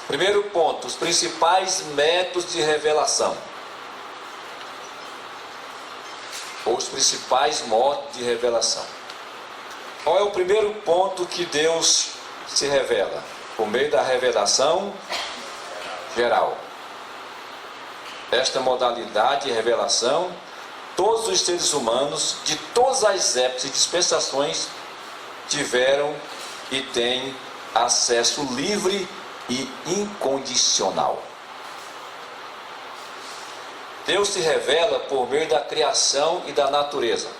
Primeiro ponto, os principais métodos de revelação. Ou os principais modos de revelação. Qual é o primeiro ponto que Deus se revela? Por meio da revelação geral. Esta modalidade de revelação, todos os seres humanos, de todas as épocas e dispensações, tiveram e têm acesso livre e incondicional. Deus se revela por meio da criação e da natureza.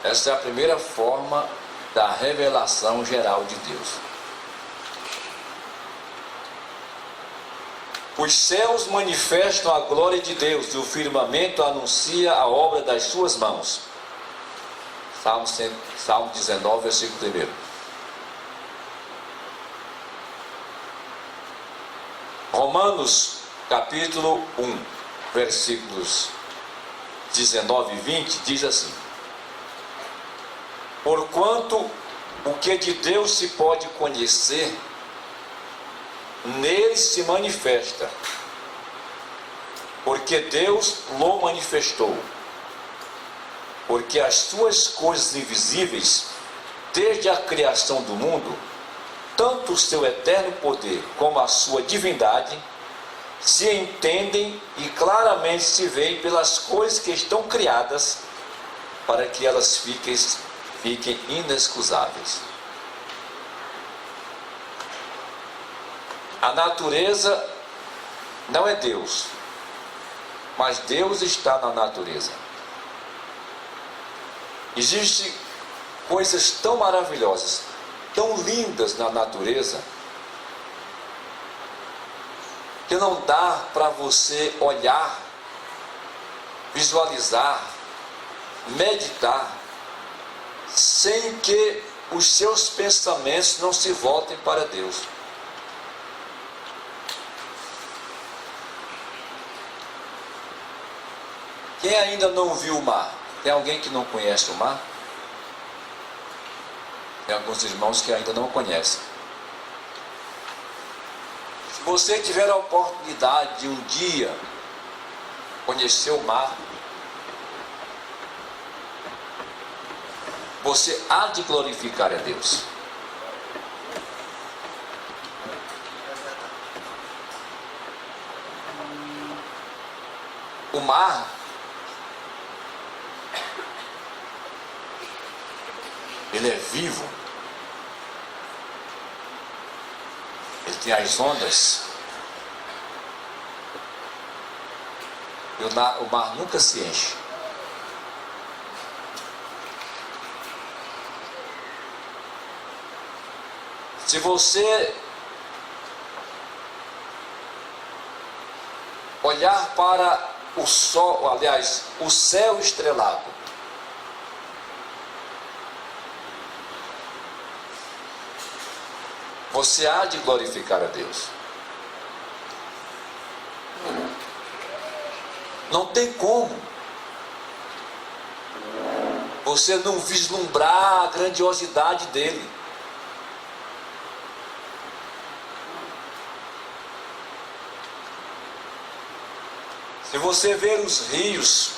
Essa é a primeira forma da revelação geral de Deus. Os céus manifestam a glória de Deus e o firmamento anuncia a obra das suas mãos. Salmo 19, versículo 1. Romanos, capítulo 1, versículos 19 e 20, diz assim: porquanto o que de Deus se pode conhecer, nele se manifesta, porque Deus o manifestou. Porque as suas coisas invisíveis, desde a criação do mundo, tanto o seu eterno poder como a sua divindade, se entendem e claramente se veem pelas coisas que estão criadas, para que elas fiquem inexcusáveis. A natureza não é Deus, mas Deus está na natureza. Existem coisas tão maravilhosas, tão lindas na natureza, que não dá para você olhar, visualizar, meditar, sem que os seus pensamentos não se voltem para Deus. Quem ainda não viu o mar? Tem alguém que não conhece o mar? Tem alguns irmãos que ainda não conhecem. Se você tiver a oportunidade de um dia conhecer o mar, você há de glorificar a Deus. O mar ele é vivo, ele tem as ondas, e o mar nunca se enche. Se você olhar para o sol, aliás, o céu estrelado, você há de glorificar a Deus. Não tem como você não vislumbrar a grandiosidade dele. Se você ver os rios,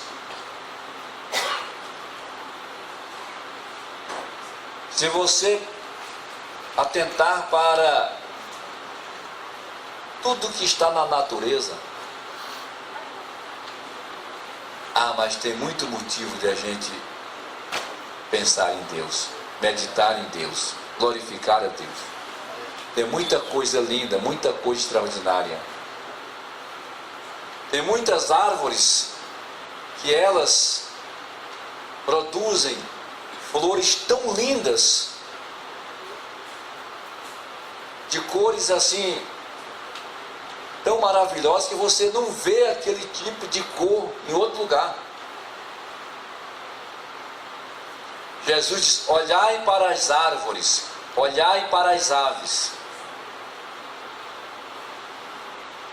se você atentar para tudo que está na natureza, mas tem muito motivo de a gente pensar em Deus, meditar em Deus, glorificar a Deus. Tem muita coisa linda, muita coisa extraordinária. Tem muitas árvores que elas produzem flores tão lindas, de cores assim, tão maravilhosas, que você não vê aquele tipo de cor em outro lugar. Jesus diz: olhai para as árvores, olhai para as aves.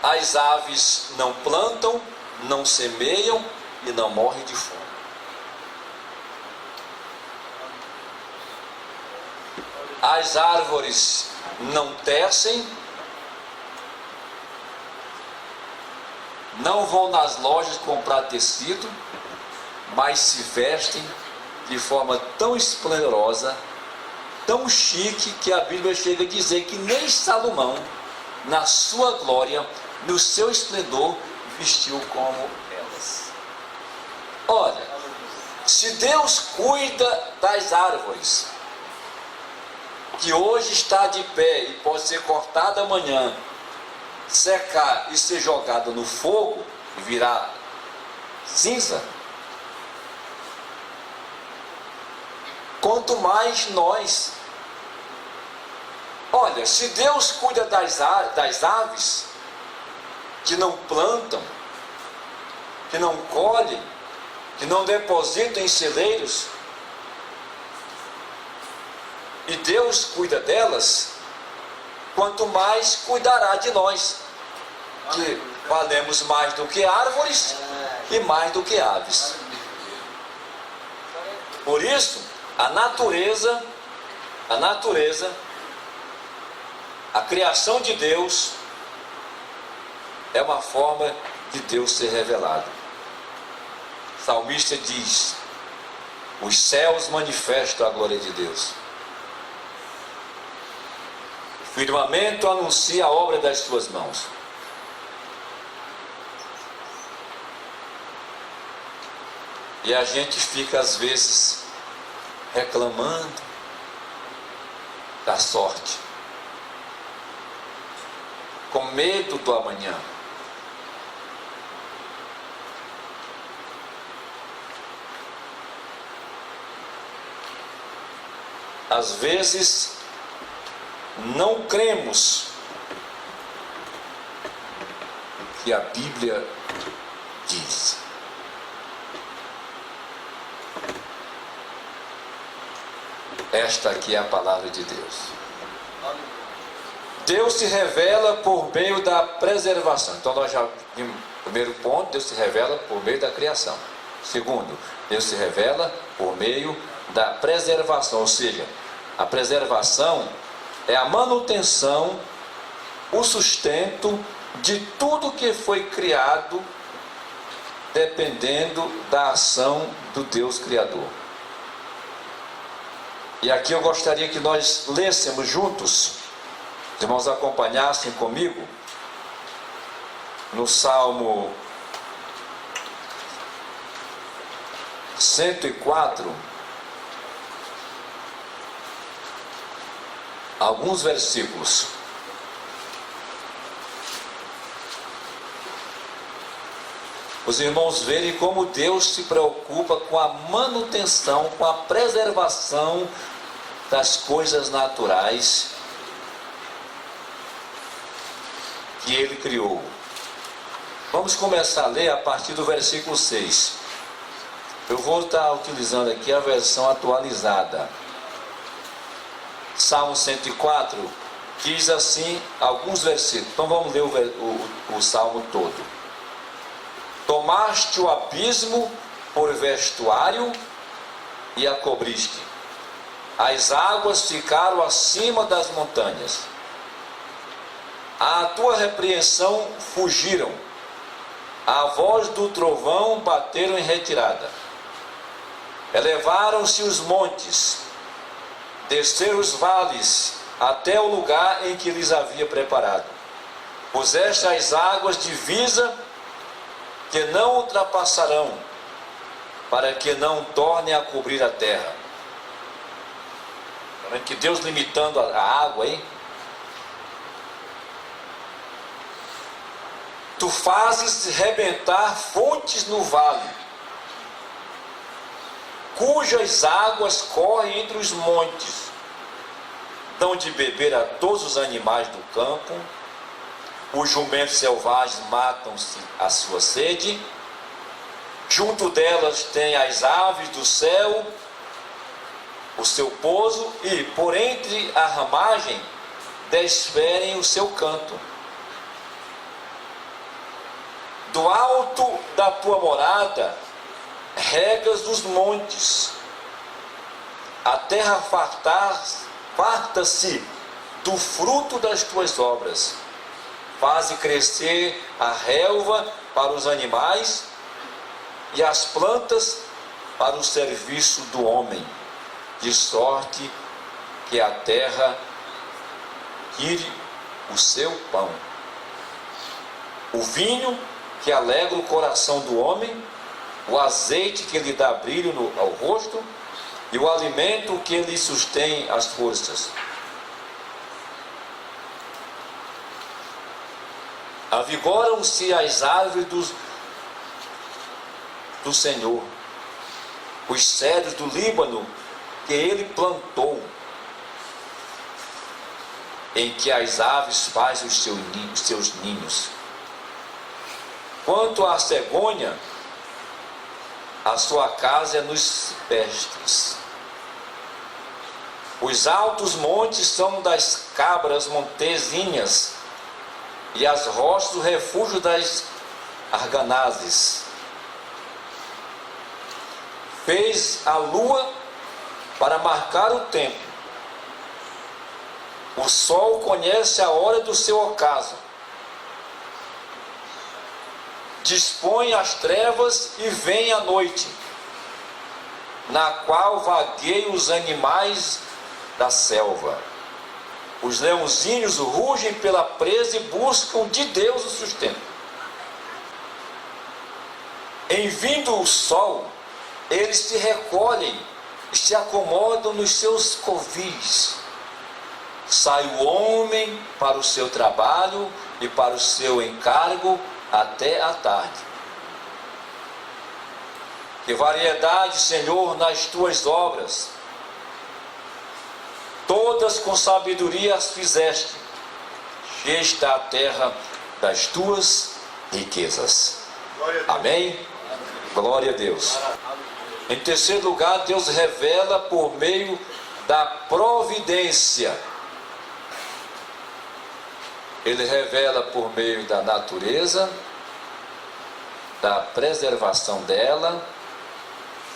As aves não plantam, não semeiam e não morrem de fome. As árvores não tecem, não vão nas lojas comprar tecido, mas se vestem de forma tão esplendorosa, tão chique, que a Bíblia chega a dizer que nem Salomão, na sua glória, no seu esplendor, vestiu como elas. Olha, se Deus cuida das árvores, que hoje está de pé e pode ser cortada amanhã, secar e ser jogada no fogo e virar cinza, quanto mais nós. Olha, se Deus cuida das aves, que não plantam, que não colhem, que não depositam em celeiros, e Deus cuida delas, quanto mais cuidará de nós, que valemos mais do que árvores e mais do que aves. Por isso, a natureza, a criação de Deus é uma forma de Deus ser revelado. O salmista diz: os céus manifestam a glória de Deus. O firmamento anuncia a obra das suas mãos. E a gente fica às vezes reclamando da sorte, com medo do amanhã. Às vezes não cremos o que a Bíblia diz. Esta aqui é a palavra de Deus. Deus se revela por meio da preservação. Então nós já vimos o primeiro ponto: Deus se revela por meio da criação. Segundo, Deus se revela por meio da preservação, ou seja, a preservação é a manutenção, o sustento de tudo que foi criado, dependendo da ação do Deus Criador. E aqui eu gostaria que nós lêssemos juntos, os irmãos acompanhassem comigo, no Salmo 104, alguns versículos. Os irmãos verem como Deus se preocupa com a manutenção, com a preservação das coisas naturais que Ele criou. Vamos começar a ler a partir do versículo 6. Eu vou estar utilizando aqui a versão atualizada. Salmo 104 diz assim alguns versículos. Então vamos ler o salmo todo. Tomaste o abismo por vestuário e a cobriste. As águas ficaram acima das montanhas. À tua repreensão fugiram. À voz do trovão bateram em retirada. Elevaram-se os montes, desceram os vales, até o lugar em que lhes havia preparado. Puseste as águas divisa, que não ultrapassarão, para que não tornem a cobrir a terra. Está vendo que Deus limitando a água aí? Tu fazes rebentar fontes no vale, cujas águas correm entre os montes, dão de beber a todos os animais do campo. Os jumentos selvagens matam-se a sua sede. Junto delas tem as aves do céu o seu pouso, e por entre a ramagem desferem o seu canto. Do alto da tua morada regas os montes. A terra farta-se do fruto das tuas obras. Faze crescer a relva para os animais e as plantas para o serviço do homem, de sorte que a terra tire o seu pão. O vinho que alegra o coração do homem, o azeite que lhe dá brilho ao rosto e o alimento que lhe sustém as forças. Avigoram-se as árvores do Senhor, os cedros do Líbano que ele plantou, em que as aves fazem os seus ninhos. Quanto à cegonha, a sua casa é nos pestres. Os altos montes são das cabras montezinhas, e as rochas o refúgio das arganazes. Fez a lua para marcar o tempo. O sol conhece a hora do seu ocaso. Dispõe as trevas e vem a noite, na qual vagueiam os animais da selva. Os leãozinhos rugem pela presa e buscam de Deus o sustento. Em vindo o sol, eles se recolhem e se acomodam nos seus covis. Sai o homem para o seu trabalho e para o seu encargo até a tarde. Que variedade, Senhor, nas tuas obras! Todas com sabedoria as fizeste. Cheia está a terra das tuas riquezas. Amém? Glória a Deus. Em terceiro lugar, Deus revela por meio da providência. Ele revela por meio da natureza, da preservação dela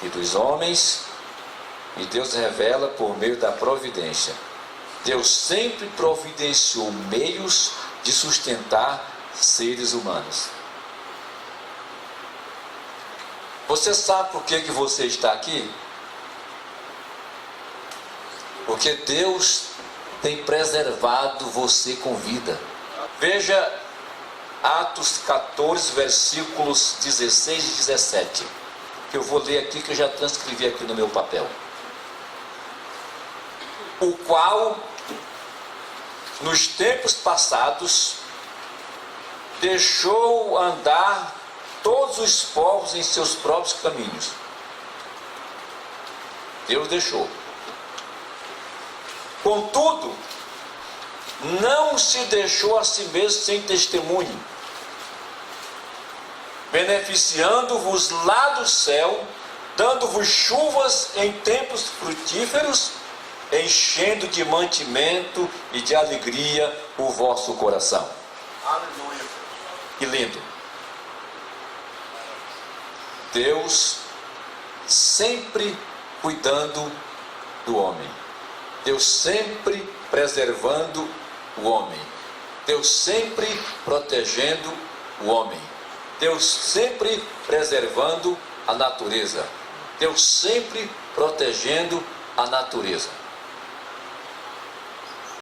e dos homens. E Deus revela por meio da providência. Deus sempre providenciou meios de sustentar seres humanos. Você sabe por que você está aqui? Porque Deus tem preservado você com vida. Veja Atos 14, versículos 16 e 17. Que eu vou ler aqui, que eu já transcrevi aqui no meu papel. O qual, nos tempos passados, deixou andar todos os povos em seus próprios caminhos. Deus deixou. Contudo, não se deixou a si mesmo sem testemunho, beneficiando-vos lá do céu, dando-vos chuvas em tempos frutíferos, enchendo de mantimento e de alegria o vosso coração. Aleluia. Que lindo. Deus sempre cuidando do homem. Deus sempre preservando o homem. Deus sempre protegendo o homem. Deus sempre preservando a natureza. Deus sempre protegendo a natureza.